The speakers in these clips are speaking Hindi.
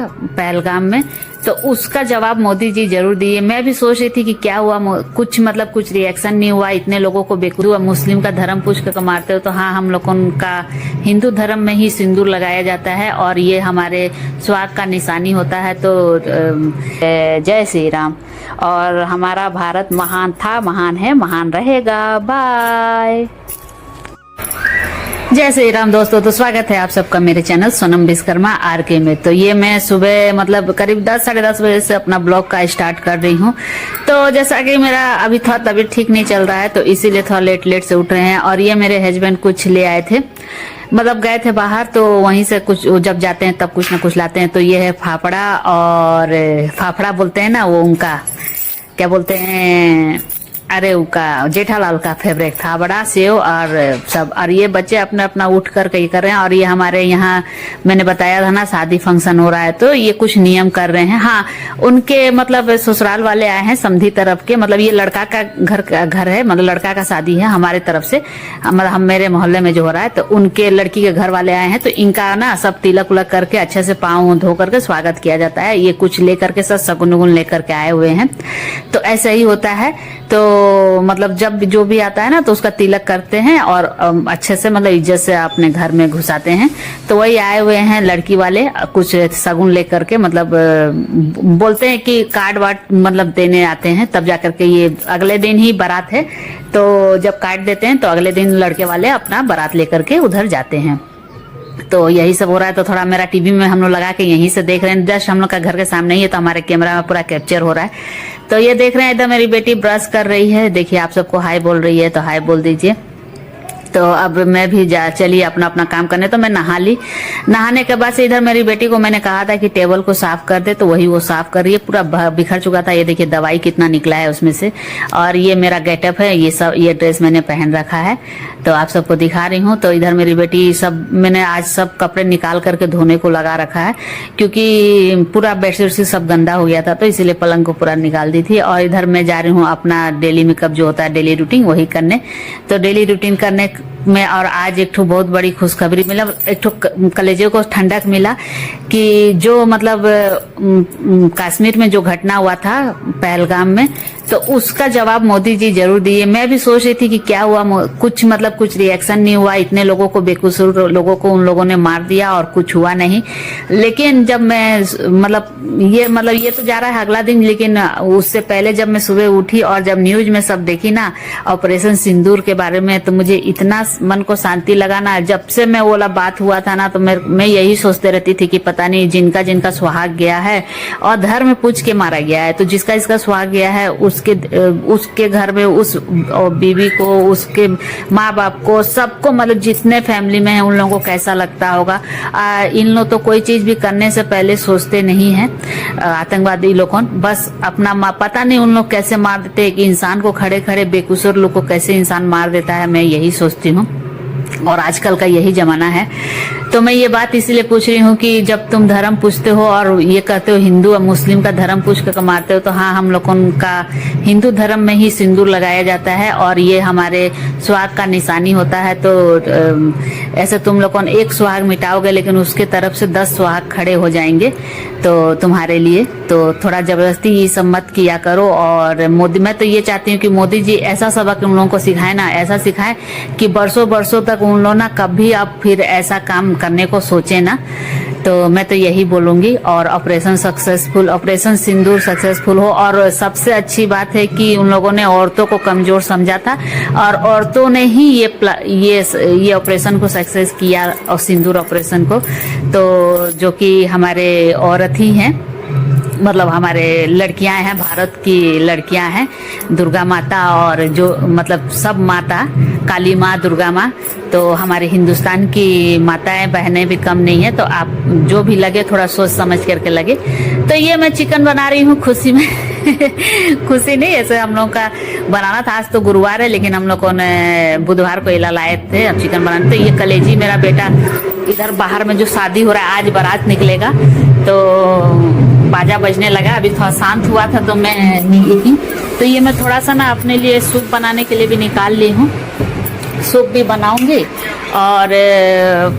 पहलगाम में, तो उसका जवाब मोदी जी जरूर दिए। मैं भी सोच रही थी कि क्या हुआ, कुछ रिएक्शन नहीं हुआ, इतने लोगों को बेवकूफ मुस्लिम का धर्म पूछ कर मारते हो। तो हाँ, हम लोगों का हिंदू धर्म में ही सिंदूर लगाया जाता है और ये हमारे स्वाग का निशानी होता है। तो जय श्री राम। और हमारा भारत महान था, महान है, महान रहेगा। बाय। जय श्री राम दोस्तों, तो स्वागत है आप सबका मेरे चैनल सोनम विश्वकर्मा आरके में। तो ये मैं सुबह मतलब करीब 10 साढ़े 10 बजे से अपना ब्लॉग का स्टार्ट कर रही हूँ। तो जैसा कि मेरा अभी थोड़ा तबीयत ठीक नहीं चल रहा है, तो इसीलिए थोड़ा लेट से उठ रहे हैं। और ये मेरे हस्बैंड कुछ ले आए थे, मतलब गए थे बाहर, तो वहीं से कुछ जब जाते हैं तब कुछ ना कुछ लाते हैं। तो ये है फाफड़ा, और फाफड़ा बोलते हैं ना, वो उनका क्या बोलते हैं, अरे उनका जेठालाल का फेवरेट था, बड़ा सेव और सब। और ये बच्चे अपना अपना उठ कर के कर रहे हैं। और ये हमारे यहाँ मैंने बताया था ना, शादी फंक्शन हो रहा है, तो ये कुछ नियम कर रहे हैं। हाँ, उनके मतलब ससुराल वाले आए हैं, समधी तरफ के, मतलब ये लड़का का घर है, मतलब लड़का का शादी है हमारे तरफ से, मतलब हम मेरे मोहल्ले में जो हो रहा है। तो उनके लड़की के घर वाले आए हैं, तो इनका ना सब तिलक उलक करके अच्छे से पाँव धो करके स्वागत किया जाता है। ये कुछ लेकर के सब सगुन उगुन लेकर के आए हुए हैं, तो ऐसा ही होता है। तो मतलब जब जो भी आता है ना, तो उसका तिलक करते हैं और अच्छे से मतलब इज्जत से अपने घर में घुसाते हैं। तो वही आए हुए हैं लड़की वाले, कुछ सगुन लेकर के, मतलब बोलते हैं कि कार्ड वार्ड मतलब देने आते हैं, तब जाकर के ये अगले दिन ही बारात है, तो जब कार्ड देते हैं तो अगले दिन लड़के वाले अपना बारात लेकर के उधर जाते हैं। तो यही सब हो रहा है। तो थोड़ा मेरा टीवी में हम लोग लगा के यहीं से देख रहे हैं, जस्ट हम लोग का घर के सामने ही है, तो हमारे कैमरा में पूरा कैप्चर हो रहा है। तो ये देख रहे हैं, इधर मेरी बेटी ब्रश कर रही है, देखिए आप सबको हाय बोल रही है, तो हाय बोल दीजिए। तो अब मैं भी चलिए अपना अपना काम करने। तो मैं नहा ली, नहाने के बाद से इधर मेरी बेटी को मैंने कहा था कि टेबल को साफ कर दे, तो वही वो साफ कर रही है, पूरा बिखर चुका था। ये देखिए दवाई कितना निकला है उसमें से। और ये मेरा गेटअप है, ये सब ये ड्रेस मैंने पहन रखा है, तो आप सबको दिखा रही हूँ। तो इधर मेरी बेटी सब, मैंने आज सब कपड़े निकाल करके धोने को लगा रखा है, क्योंकि पूरा बेडशीट से सब गंदा हो गया था, तो इसीलिए पलंग को पूरा निकाल दी थी। और इधर मैं जा रही हूँ अपना डेली मेकअप जो होता है, डेली रूटीन, वही करने। तो डेली रूटीन करने में, और आज एक ठो बहुत बड़ी खुशखबरी मिला, एक ठो कलेजे को ठंडक मिला कि जो मतलब कश्मीर में जो घटना हुआ था पहलगाम में, तो उसका जवाब मोदी जी जरूर दिए। मैं भी सोच रही थी कि क्या हुआ, कुछ रिएक्शन नहीं हुआ, इतने लोगों को बेकसूर लोगों को उन लोगों ने मार दिया और कुछ हुआ नहीं। लेकिन जब मैं मतलब ये तो जा रहा है अगला दिन, लेकिन उससे पहले जब मैं सुबह उठी और जब न्यूज में सब देखी ना ऑपरेशन सिंदूर के बारे में, तो मुझे इतना मन को शांति लगा ना। जब से मैं वो बात हुआ था ना, तो मैं यही सोचते रहती थी कि पता नहीं जिनका सुहाग गया है और धर्म पूछ के मारा गया है, तो जिसका सुहाग गया है उसके घर में उस बीवी को, उसके माँ बाप को, सबको, मतलब जितने फैमिली में है उन लोगों को कैसा लगता होगा। इन लोग तो कोई चीज भी करने से पहले सोचते नहीं है, आतंकवादी लोगों, बस अपना पता नहीं उन लोग कैसे मार देते हैं कि इंसान को, खड़े खड़े बेकसूर लोग को कैसे इंसान मार देता है। मैं यही सोचती हूँ, और आजकल का यही जमाना है। तो मैं ये बात इसलिए पूछ रही हूँ कि जब तुम धर्म पूछते हो और ये कहते हो हिंदू और मुस्लिम का धर्म पूछ कर मारते हो, तो हाँ, हम लोगों का हिंदू धर्म में ही सिंदूर लगाया जाता है और ये हमारे सुहाग का निशानी होता है। तो ऐसे तुम लोगों ने एक सुहाग मिटाओगे, लेकिन उसके तरफ से 10 सुहाग खड़े हो जाएंगे तो तुम्हारे लिए। तो थोड़ा जबरदस्ती ये सब मत किया करो। और मोदी, मैं तो ये चाहती हूँ कि मोदी जी ऐसा सबक उन लोगों को सिखाए ना, ऐसा सिखाए कि बरसों तक उन लोग ना कभी अब फिर ऐसा काम करने को सोचे ना। तो मैं तो यही बोलूंगी। और ऑपरेशन सिंदूर सक्सेसफुल हो। और सबसे अच्छी बात है कि उन लोगों ने औरतों को कमजोर समझा था, और औरतों ने ही ये ऑपरेशन को सक्सेस किया, और सिंदूर ऑपरेशन को, तो जो कि हमारे औरत ही हैं, मतलब हमारे लड़कियां हैं, भारत की लड़कियां हैं, दुर्गा माता, और जो मतलब सब माता, काली माँ, दुर्गा माँ, तो हमारे हिंदुस्तान की माताएं बहनें भी कम नहीं है। तो आप जो भी लगे थोड़ा सोच समझ करके लगे। तो ये मैं चिकन बना रही हूँ खुशी में खुशी नहीं, ऐसे हम लोग का बनाना था। आज तो गुरुवार है, लेकिन हम लोगों ने बुधवार को इला लाए थे अब चिकन बनाने। तो ये कलेजी मेरा बेटा इधर बाहर में जो शादी हो रहा है, आज बारात निकलेगा, तो बाजा बजने लगा। अभी थोड़ा शांत हुआ था तो मैं निकली थी। तो ये मैं थोड़ा सा ना अपने लिए सूप बनाने के लिए भी निकाल ली हूँ, सूप भी बनाऊंगी। और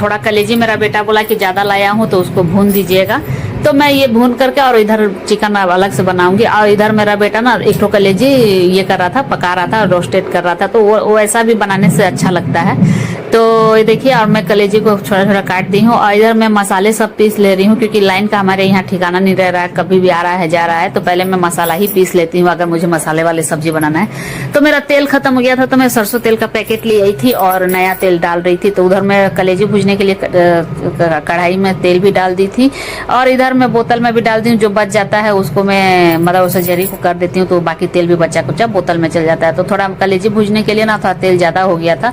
थोड़ा कलेजी मेरा बेटा बोला कि ज़्यादा लाया हूँ तो उसको भून दीजिएगा, तो मैं ये भून करके और इधर चिकन अलग से बनाऊंगी। और इधर मेरा बेटा ना एक ठो कलेजी ये कर रहा था, पका रहा था, रोस्टेड कर रहा था, तो वो ऐसा भी बनाने से अच्छा लगता है। तो ये देखिए, और मैं कलेजी को छोटा छोटा काट दी हूँ। और इधर मैं मसाले सब पीस ले रही हूँ, क्योंकि लाइन का हमारे यहाँ ठिकाना नहीं रह रहा है, कभी भी आ रहा है जा रहा है, तो पहले मैं मसाला ही पीस लेती हूँ अगर मुझे मसाले वाले सब्जी बनाना है। तो मेरा तेल खत्म हो गया था, तो मैं सरसों तेल का पैकेट ले आई थी और नया तेल डाल रही थी। तो उधर मैं कलेजी भूजने के लिए कढ़ाई में तेल भी डाल दी थी, और इधर मैं बोतल में भी डाल दी हूँ। जो बच जाता है उसको मैं मतलब उसे जरी को कर देती हूँ, तो बाकी तेल भी बचा कुचा बोतल में चल जाता है। तो थोड़ा कलेजी भूजने के लिए ना थोड़ा तेल ज्यादा हो गया था,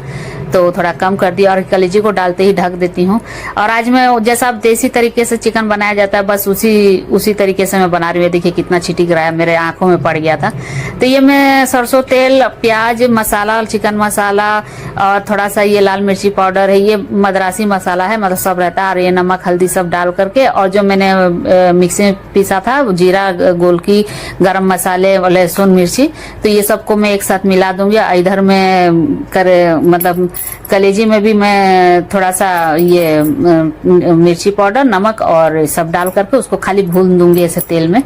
तो थोड़ा कम कर दिया, और कलेजी को डालते ही ढक देती हूँ। और आज मैं जैसा देसी तरीके से चिकन बनाया जाता है, बस उसी तरीके से मैं बना रही हूँ। देखिए कितना छिटिक रहा है, मेरे आंखों में पड़ गया था। तो ये मैं सरसों तेल, प्याज, मसाला, चिकन मसाला और थोड़ा सा ये लाल मिर्ची पाउडर है, ये मद्रासी मसाला है, मतलब सब रहता है, और ये नमक हल्दी सब डाल करके, और जो मैंने मिक्सी में पीसा था जीरा, गोलकी, गरम मसाले, लहसुन, मिर्ची, तो ये सबको मैं एक साथ मिला दूंगी। इधर मैं मतलब कलेजी में भी मैं थोड़ा सा ये मिर्ची पाउडर, नमक और सब डाल करके उसको खाली भून दूंगी ऐसे तेल में।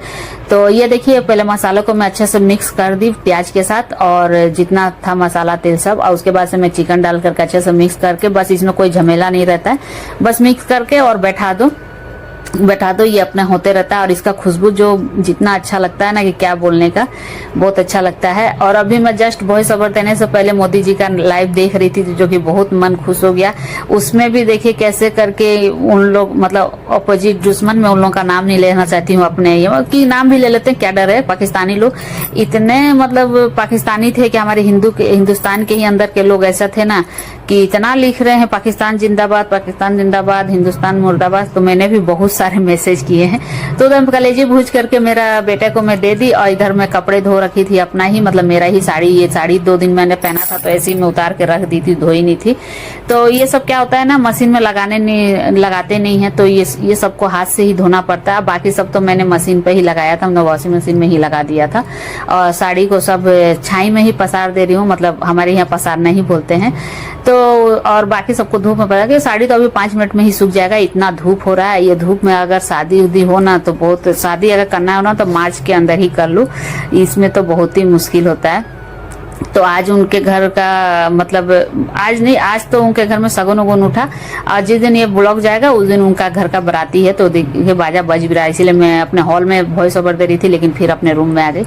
तो ये देखिए, पहले मसालों को मैं अच्छे से मिक्स कर दी प्याज के साथ, और जितना था मसाला तेल सब, और उसके बाद से मैं चिकन डाल करके अच्छे से मिक्स करके, बस इसमें कोई झमेला नहीं रहता है, बस मिक्स करके और बैठा दो, ये अपना होते रहता है। और इसका खुशबू जो जितना अच्छा लगता है ना कि क्या बोलने का, बहुत अच्छा लगता है। और अभी मैं जस्ट वॉइस ओवर देने से पहले मोदी जी का लाइव देख रही थी, जो कि बहुत मन खुश हो गया। उसमें भी देखिए कैसे करके उन लोग, मतलब अपोजिट दुश्मन में उन लोगों का नाम नहीं लेना चाहती हूँ, अपने की नाम भी ले लेते हैं, क्या डर है। पाकिस्तानी लोग इतने मतलब पाकिस्तानी थे कि हमारे हिंदुस्तान के ही अंदर के लोग ऐसा थे ना कि इतना लिख रहे हैं पाकिस्तान जिंदाबाद, पाकिस्तान जिंदाबाद, हिंदुस्तान मुर्दाबाद। तो मैंने भी बहुत सारे मैसेज किए हैं। तो उधर कलेजी भूज करके मेरा बेटे को मैं दे दी, और इधर मैं कपड़े धो रखी थी अपना ही, मतलब मेरा ही साड़ी, ये साड़ी 2 दिन मैंने पहना था, तो ऐसे ही मैं उतार के रख दी थी, धोई नहीं थी। तो ये सब क्या होता है ना, मशीन में लगाते नहीं है, तो ये सबको हाथ से ही धोना पड़ता है। बाकी सब तो मैंने मशीन पे ही लगाया था, हमने वॉशिंग मशीन में ही लगा दिया था। और साड़ी को सब छाई में ही पसार दे रही हूँ, मतलब हमारे यहाँ पसारना ही बोलते हैं। तो और बाकी सबको धूप में पड़ा कि साड़ी तो अभी 5 मिनट में ही सूख जाएगा, इतना धूप हो रहा है। ये धूप में अगर शादी उदी हो ना, तो बहुत, शादी अगर करना हो ना तो मार्च के अंदर ही कर लूं, इसमें तो बहुत ही मुश्किल होता है। तो आज उनके घर का मतलब आज नहीं, आज तो उनके घर में सगुन उगुन उठा, और जिस दिन ये ब्लॉग जाएगा उस दिन उनका घर का बराती है। तो देखिए बाजा बज भी रहा है, इसीलिए मैं अपने हॉल में वॉइस ओवर दे रही थी, लेकिन फिर अपने रूम में आ गई।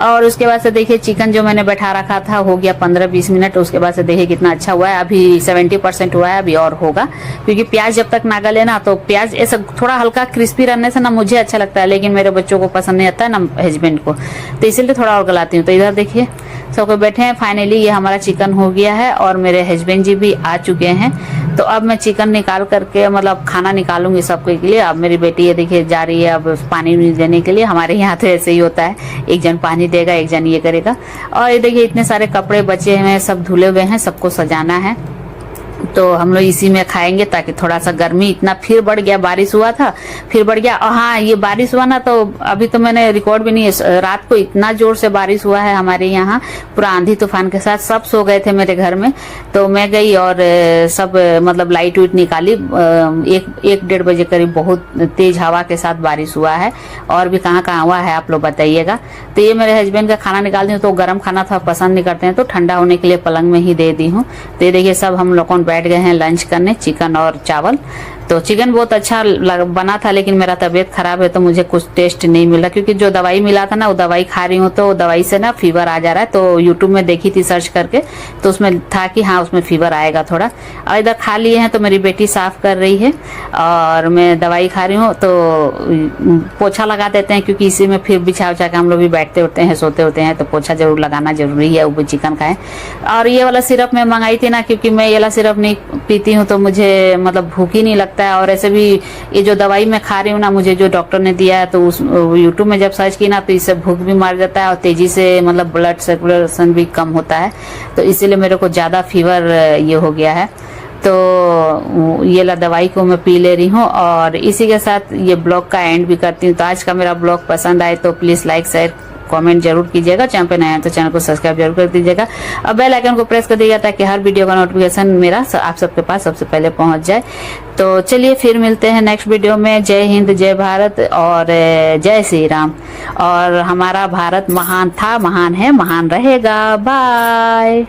और उसके बाद से देखिए चिकन जो मैंने बैठा रखा था हो गया 15-20 मिनट। उसके बाद से देखिए कितना अच्छा हुआ है, अभी 70% हुआ है, अभी और होगा, क्योंकि प्याज जब तक ना गले ना, तो प्याज ऐसा थोड़ा हल्का क्रिस्पी रहने से ना मुझे अच्छा लगता है, लेकिन मेरे बच्चों को पसंद नहीं आता है ना, हस्बैंड को, तो इसीलिए थोड़ा और गलाती हूँ। तो इधर देखिए सब कोई बैठे हैं। फाइनली ये हमारा चिकन हो गया है, और मेरे हस्बैंड जी भी आ चुके हैं। तो अब मैं चिकन निकाल करके मतलब खाना निकालूंगी सबके लिए। अब मेरी बेटी ये देखिए जा रही है अब पानी देने के लिए। हमारे यहाँ तो ऐसे ही होता है, एक जन पानी देगा, एक जन ये करेगा। और ये देखिए इतने सारे कपड़े बचे हुए हैं, सब धुले हुए हैं, सबको सजाना है। तो हम लोग इसी में खाएंगे, ताकि थोड़ा सा गर्मी इतना फिर बढ़ गया, बारिश हुआ था फिर बढ़ गया। और हाँ, ये बारिश हुआ ना, तो अभी तो मैंने रिकॉर्ड भी नहीं है, रात को इतना जोर से बारिश हुआ है हमारे यहाँ, पूरा आंधी तूफान के साथ। सब सो गए थे मेरे घर में, तो मैं गई और सब मतलब लाइट उइट निकाली। 1-1:30 बजे करीब बहुत तेज हवा के साथ बारिश हुआ है। और भी कहाँ कहाँ हुआ है आप लोग बताइएगा। तो ये मेरे हस्बैंड का खाना निकाल दी हूँ, तो गर्म खाना था पसंद नहीं करते हैं, तो ठंडा होने के लिए पलंग में ही दे दी हूँ। तो ये देखिए सब हम लोग बैठ गए हैं लंच करने, चिकन और चावल। तो चिकन बहुत अच्छा बना था, लेकिन मेरा तबीयत खराब है तो मुझे कुछ टेस्ट नहीं मिला, क्योंकि जो दवाई मिला था ना वो दवाई खा रही हूँ, तो दवाई से ना फीवर आ जा रहा है। तो यूट्यूब में देखी थी सर्च करके, तो उसमें था कि हाँ उसमें फीवर आएगा थोड़ा। और इधर खा लिए हैं, तो मेरी बेटी साफ कर रही है और मैं दवाई खा रही हूँ। तो पोछा लगा देते हैं, क्योंकि इसी में फिर बिछा उछा के हम लोग भी बैठते उठते हैं, सोते होते हैं, तो पोछा जरूर लगाना जरूरी है, वो चिकन खाए। और ये वाला सिरप मैं मंगाई थी ना, क्योंकि मैं ये वाला सिरप नहीं पीती हूँ, तो मुझे मतलब भूख ही नहीं लगता है। और ऐसे भी ये जो दवाई मैं खा रही हूँ ना, मुझे जो डॉक्टर ने दिया है, तो उस यूट्यूब में जब सर्च की ना, तो इससे भूख भी मार जाता है और तेजी से मतलब ब्लड सर्कुलेशन भी कम होता है। तो इसीलिए मेरे को ज्यादा फीवर ये हो गया है। तो ये ला दवाई को मैं पी ले रही हूँ, और इसी के साथ ये ब्लॉग का एंड भी करती हूँ। तो आज का मेरा ब्लॉग पसंद आए तो प्लीज लाइक शेयर कमेंट जरूर कीजिएगा। चैनल पे नए हैं तो चैनल को सब्सक्राइब जरूर कर दीजिएगा और बेल आइकन को प्रेस कर दीजिएगा ताकि हर वीडियो का नोटिफिकेशन मेरा आप सबके पास सबसे पहले पहुंच जाए। तो चलिए फिर मिलते हैं नेक्स्ट वीडियो में। जय हिंद, जय भारत और जय श्री राम। और हमारा भारत महान था, महान है, महान रहेगा। बाय।